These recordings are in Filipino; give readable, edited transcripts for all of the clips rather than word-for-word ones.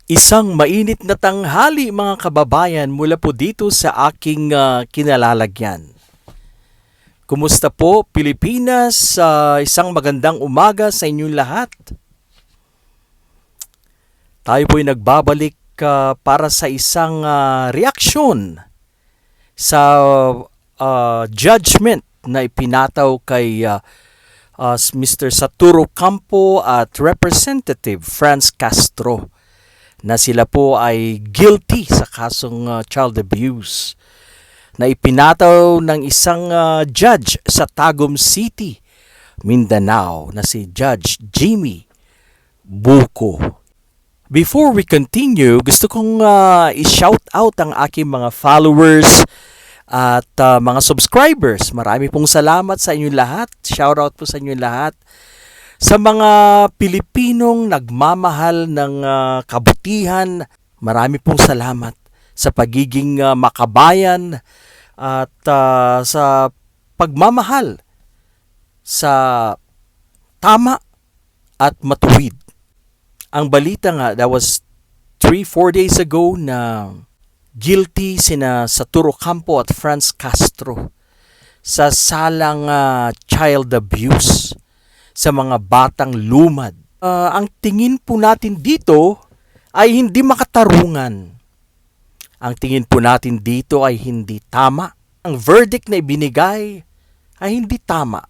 Isang mainit na tanghali mga kababayan mula po dito sa aking kinalalagyan. Kumusta po Pilipinas? Isang magandang umaga sa inyong lahat. Tayo po'y nagbabalik para sa isang reaksyon sa judgment na ipinataw kay Mr. Santoro Campo at Representative Franz Castro na sila po ay guilty sa kasong child abuse na ipinataw ng isang judge sa Tagum City, Mindanao na si Judge Jimmy Buko. Before we continue, gusto kong i-shout out ang aking mga followers at mga subscribers. Marami pong salamat sa inyong lahat. Shout out po sa inyong lahat. Sa mga Pilipinong nagmamahal ng kabutihan, marami pong salamat sa pagiging makabayan at sa pagmamahal sa tama at matuwid. Ang balita nga, that was 3-4 days ago na guilty sina Santoro Campo at Franz Castro sa salang child abuse sa mga batang lumad. Ang tingin po natin dito ay hindi makatarungan. Ang tingin po natin dito ay hindi tama. Ang verdict na ibinigay ay hindi tama.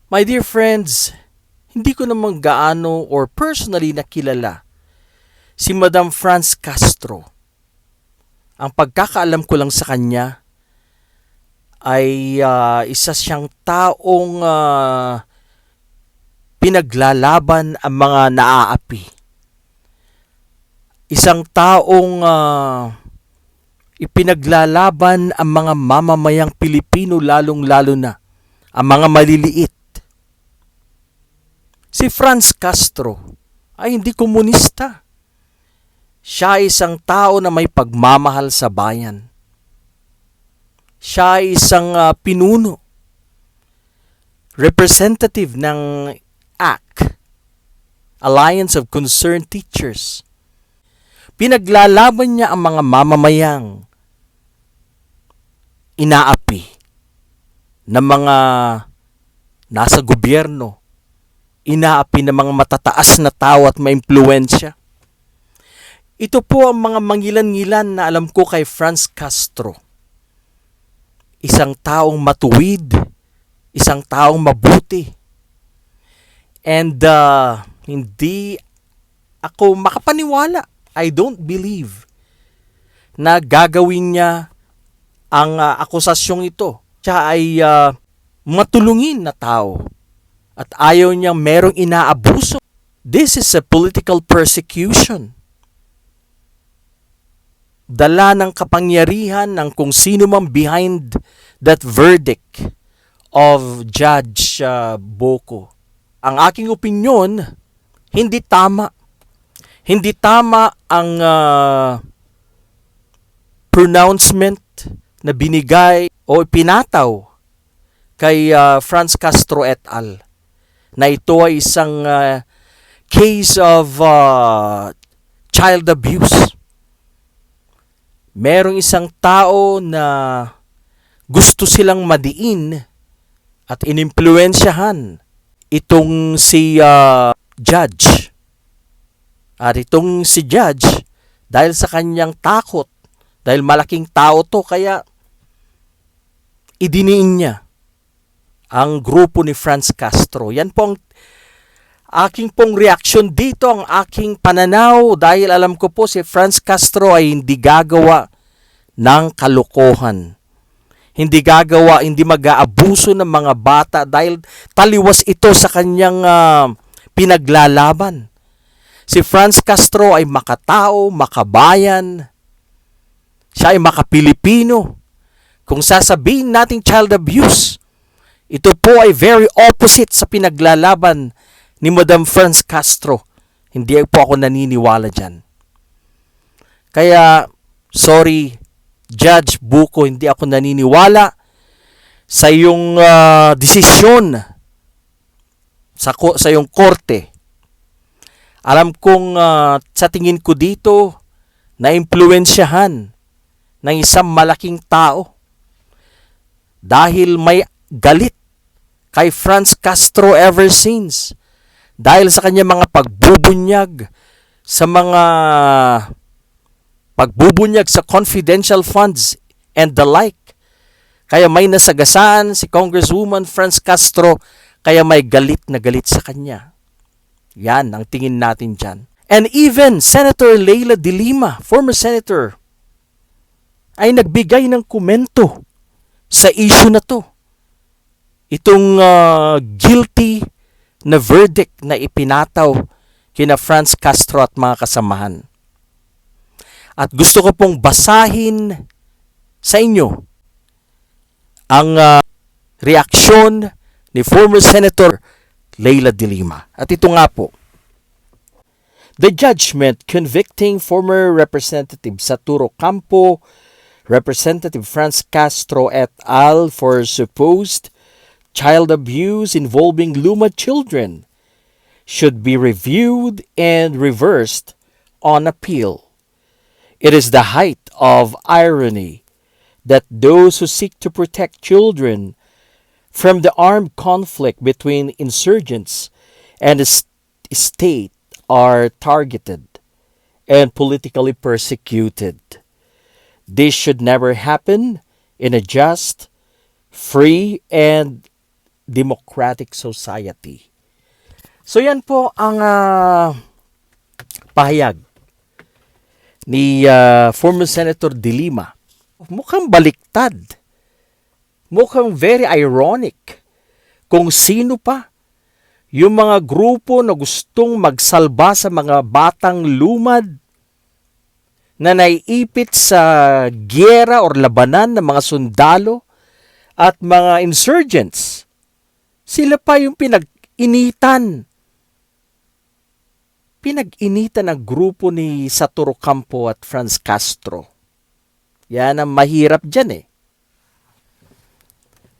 My dear friends, hindi ko naman gaano or personally nakilala si Madam Franz Castro. Ang pagkakaalam ko lang sa kanya ay isa siyang taong pinaglalaban ang mga naaapi. Isang taong ipinaglalaban ang mga mamamayang Pilipino, lalong-lalo na ang mga maliliit. Si Franz Castro ay hindi komunista. Siya ay isang tao na may pagmamahal sa bayan. Siya ay isang pinuno, representative ng ACT, Alliance of Concerned Teachers. Pinaglalaban niya ang mga mamamayang inaapi ng mga nasa gobyerno, inaapi ng mga matataas na tao at maimpluwensya. Ito po ang mga mangilan-ngilan na alam ko kay Franz Castro. Isang taong matuwid, isang taong mabuti. And hindi ako makapaniwala. I don't believe na gagawin niya ang akusasyong ito. Siya ay matulungin na tao at ayaw niyang merong inaabuso. This is a political persecution. Dala ng kapangyarihan ng kung sino man behind that verdict of Judge Buko. Ang aking opinyon, hindi tama. Hindi tama ang pronouncement na binigay o pinataw kay Franz Castro et al. Na ito ay isang case of child abuse. Merong isang tao na gusto silang madiin at inimpluwensyahan itong si judge. At itong si judge, dahil sa kanyang takot, dahil malaking tao to, kaya idiniin niya ang grupo ni Franz Castro. Yan po ang aking pong reaksyon dito, ang aking pananaw, dahil alam ko po si Franz Castro ay hindi gagawa ng kalokohan. Hindi gagawa, hindi mag-aabuso ng mga bata dahil taliwas ito sa kanyang pinaglalaban. Si Franz Castro ay makatao, makabayan. Siya ay makapilipino. Kung sasabihin nating child abuse, ito po ay very opposite sa pinaglalaban ni Madam Franz Castro. Hindi po ako naniniwala dyan. Kaya, sorry, Judge Buko, hindi ako naniniwala sa iyong desisyon sa iyong korte. Alam kong sa tingin ko dito, na-impluwensyahan ng isang malaking tao dahil may galit kay Franz Castro ever since. Dahil sa kanya mga pagbubunyag sa confidential funds and the like. Kaya may nasagasaan si Congresswoman Franz Castro, kaya may galit na galit sa kanya. Yan ang tingin natin dyan. And even Senator Leila de Lima, former senator, ay nagbigay ng komento sa issue na to. Itong guilty na verdict na ipinataw kina Franz Castro at mga kasamahan. At gusto ko pong basahin sa inyo ang reaksyon ni former Senator Leila de Lima. At ito nga po. The judgment convicting former Representative Saturo Campo, Representative Franz Castro et al. For supposed child abuse involving Luma children should be reviewed and reversed on appeal. It is the height of irony that those who seek to protect children from the armed conflict between insurgents and the state are targeted and politically persecuted. This should never happen in a just, free, and democratic society. So yan po ang pahayag ni former Senator de Lima. Mukhang baliktad. Mukhang very ironic kung sino pa yung mga grupo na gustong magsalba sa mga batang lumad na naiipit sa gyera or labanan ng mga sundalo at mga insurgents. Sila pa yung pinag-initan ng grupo ni Saturo Campo at Franz Castro. Yan ang mahirap dyan eh.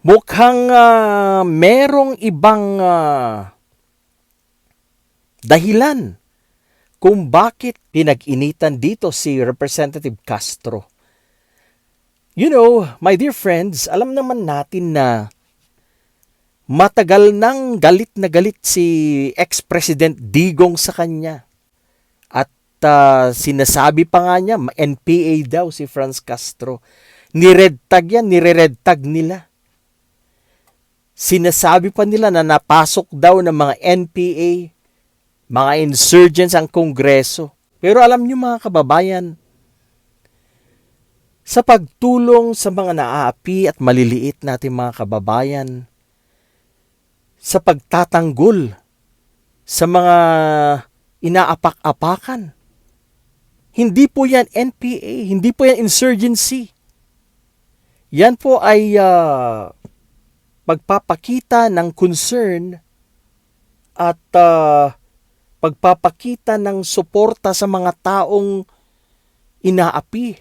Mukhang merong ibang dahilan kung bakit pinag-initan dito si Representative Castro. You know, my dear friends, alam naman natin na matagal nang galit na galit si ex-President Digong sa kanya. At sinasabi pa nga niya, NPA daw si Franz Castro. Nired tag nila. Sinasabi pa nila na napasok daw ng mga NPA, mga insurgents ang Kongreso. Pero alam niyo mga kababayan, sa pagtulong sa mga naaapi at maliliit natin mga kababayan, sa pagtatanggol sa mga inaapak-apakan, hindi po yan NPA, hindi po yan insurgency. Yan po ay pagpapakita ng concern at pagpapakita ng suporta sa mga taong inaapi.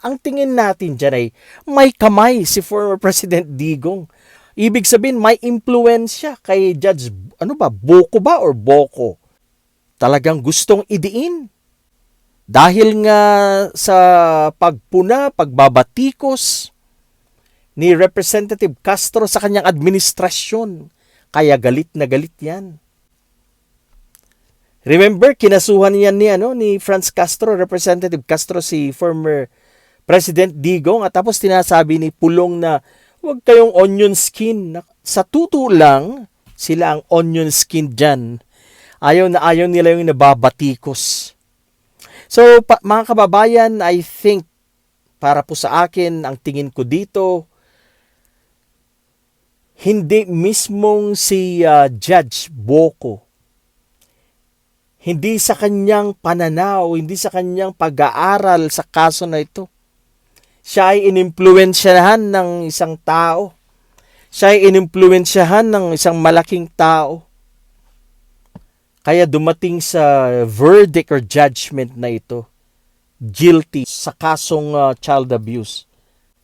Ang tingin natin dyan ay may kamay si former President Digong. Ibig sabihin may impluensya kay Judge, Boko ba or Boko? Talagang gustong idiin. Dahil nga sa pagbabatikos ni Representative Castro sa kanyang administrasyon. Kaya galit na galit yan. Remember, kinasuhan niyan ni Franz Castro, Representative Castro, si former President Digong, at tapos tinasabi ni Pulong na huwag kayong onion skin. Sa tuto lang, sila ang onion skin dyan. Ayaw nila yung nababatikos. So, mga kababayan, I think, para po sa akin, ang tingin ko dito, hindi mismong si Judge Boko, hindi sa kanyang pananaw, hindi sa kanyang pag-aaral sa kaso na ito. Siya ay inimpluwensyahan ng isang tao. Siya ay inimpluwensyahan ng isang malaking tao. Kaya dumating sa verdict or judgment na ito, guilty sa kasong child abuse.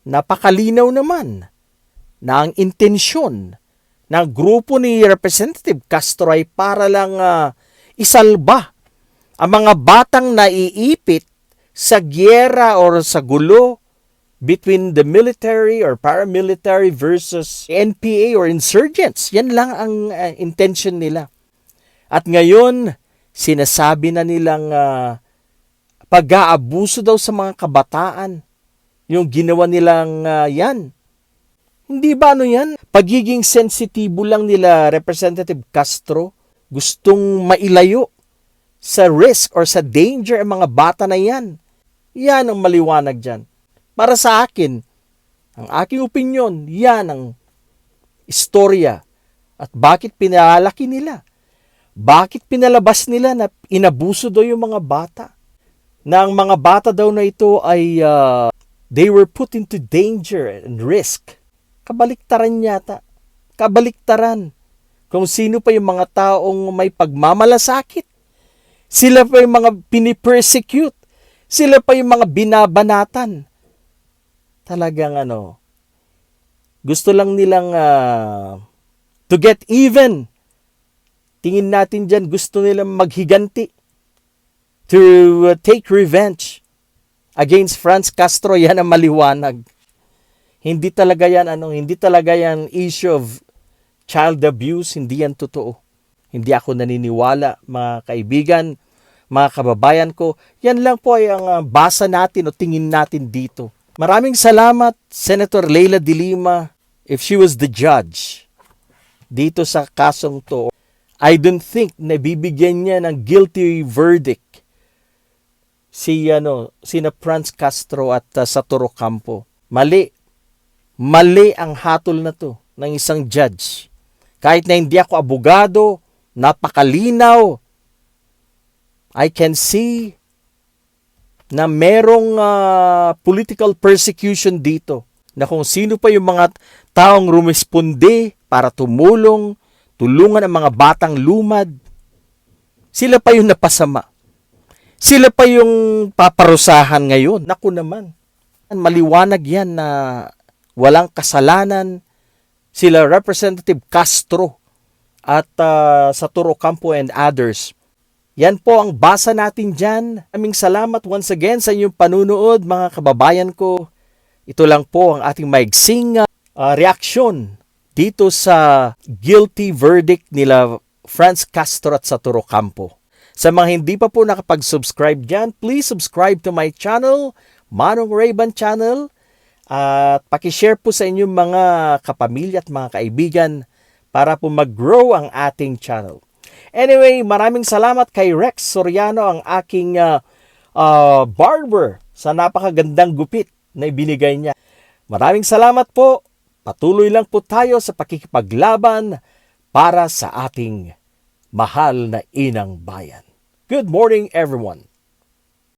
Napakalinaw naman na ang intensyon ng grupo ni Representative Castro ay para lang isalba Ang mga batang naiipit sa giyera or sa gulo between the military or paramilitary versus NPA or insurgents. Yan lang ang intention nila. At ngayon, sinasabi na nilang pag-aabuso daw sa mga kabataan. Yung ginawa nilang yan. Hindi ba yan? Pagiging sensitibo lang nila Representative Castro, gustong mailayo sa risk or sa danger ang mga bata na yan. Yan ang maliwanag dyan. Para sa akin, ang aking opinyon, yan ang istorya. At bakit pinalaki nila? Bakit pinalabas nila na inabuso daw yung mga bata? Na ang mga bata daw na ito ay they were put into danger and risk. Kabaliktaran yata. Kabaliktaran. Kung sino pa yung mga taong may pagmamalasakit. Sila pa yung mga pinipersecute. Sila pa yung mga binabanatan. Talagang gusto lang nilang to get even. Tingin natin dyan, gusto nilang maghiganti. To take revenge against Franz Castro. Yan ang maliwanag. Hindi talaga yan issue of child abuse. Hindi yan totoo. Hindi ako naniniwala, mga kaibigan, mga kababayan ko. Yan lang po ay ang basa natin o tingin natin dito. Maraming salamat, Senator Leila de Lima, if she was the judge dito sa kasong to. I don't think na bibigyan niya ng guilty verdict sina Franz Castro at Satoru Campo. Mali ang hatol na to ng isang judge. Kahit na hindi ako abogado, napakalinaw. I can see na merong political persecution dito. Na kung sino pa yung mga taong rumesponde para tulungan ang mga batang lumad, sila pa yung napasama. Sila pa yung paparusahan ngayon. Naku naman. Maliwanag yan na walang kasalanan sila Representative Castro at Satoru Campo and others. Yan po ang basa natin dyan. Aming salamat once again sa inyong panunood, mga kababayan ko. Ito lang po ang ating maigsing reaksyon dito sa guilty verdict nila Franz Castro at Satoru Campo. Sa mga hindi pa po nakapag-subscribe dyan, please subscribe to my channel, Manong Rayban Channel. At pakishare po sa inyong mga kapamilya at mga kaibigan para po mag-grow ang ating channel. Anyway, maraming salamat kay Rex Soriano, ang aking barber, sa napakagandang gupit na ibinigay niya. Maraming salamat po. Patuloy lang po tayo sa pakikipaglaban para sa ating mahal na inang bayan. Good morning, everyone.